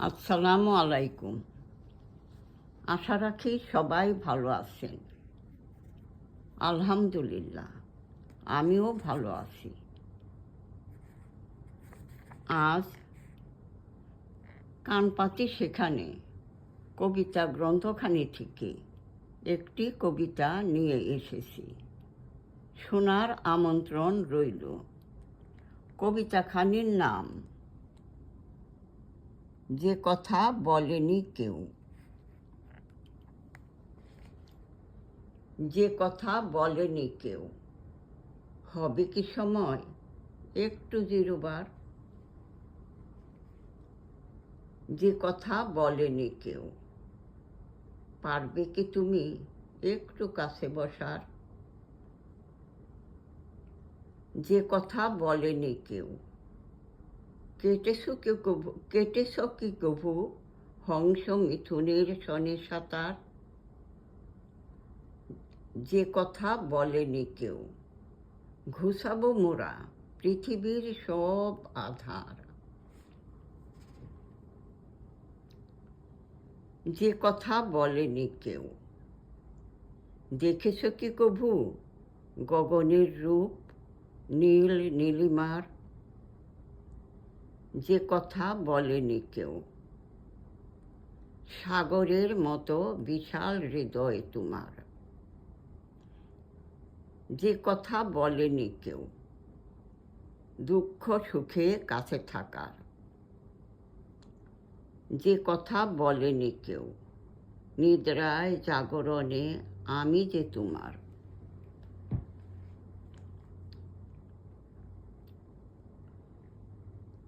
আসসালামু আলাইকুম। আশা রাখি সবাই ভালো আছেন। আলহামদুলিল্লাহ, আমিও ভালো আছি। আজ কানপাতি সেখানে কবিতা গ্রন্থখানি থেকে একটি কবিতা নিয়ে এসেছি। শোনার আমন্ত্রণ রইল। কবিতাখানির নাম যে কথা বলেনি কেউ। যে কথা বলেনি কেউ, হবে কি সময় একটু জিরোবার? যে কথা বলেনি কেউ, পারবে কি তুমি একটু কাছে বসার? যে কথা বলেনি কেউ, কেটেছ কি কভু হংস মিথুনের সনে সাঁতার? যে কথা বলেনি কেউ, ঘুষাবো মোরা পৃথিবীর সব আধার। যে কথা বলেনি কেউ, দেখেছ কি কভু গগনের রূপ নীল নীলিমার? যে কথা বলেনি কেউ, সাগরের মতো বিশাল হৃদয় তোমার। যে কথা বলেনি কেউ, দুঃখ সুখে কাছে থাকার। যে কথা বলেনি কেউ, নিদ্রায় জাগরণে আমি যে তোমার।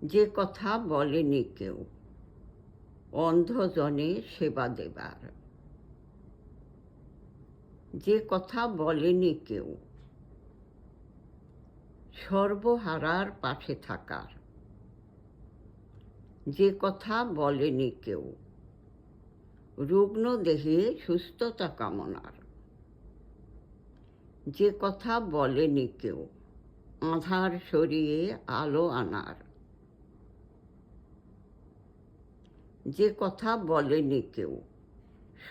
যে কথা বলেনি কেউ, অন্ধজনে সেবা দেবার। যে কথা বলেনি কেউ, সর্বহারার পাশে থাকার। যে কথা বলেনি কেউ, রুগ্ন দেহে সুস্থতা কামনার। যে কথা বলেনি কেউ, আঁধার সরিয়ে আলো আনার। যে কথা বলেনি কেউ,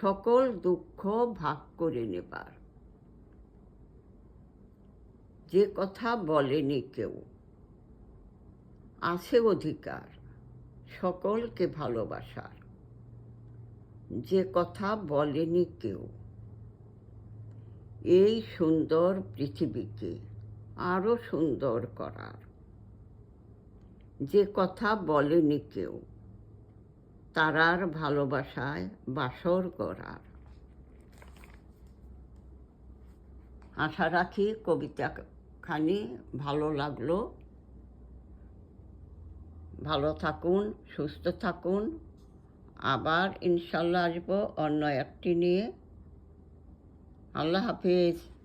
সকল দুঃখ ভাগ করে নেবার। যে কথা বলেনি কেউ, আছে অধিকার সকলকে ভালোবাসার। যে কথা বলেনি কেউ, এই সুন্দর পৃথিবীকে আরো সুন্দর করার। যে কথা বলেনি কেউ, তারার ভালোবাসায় বাসর করার। আশা রাখি কবিতাখানি ভালো লাগলো। ভালো থাকুন, সুস্থ থাকুন। আবার ইনশাল্লাহ আসবো অন্য একটি নিয়ে। আল্লাহ হাফিজ।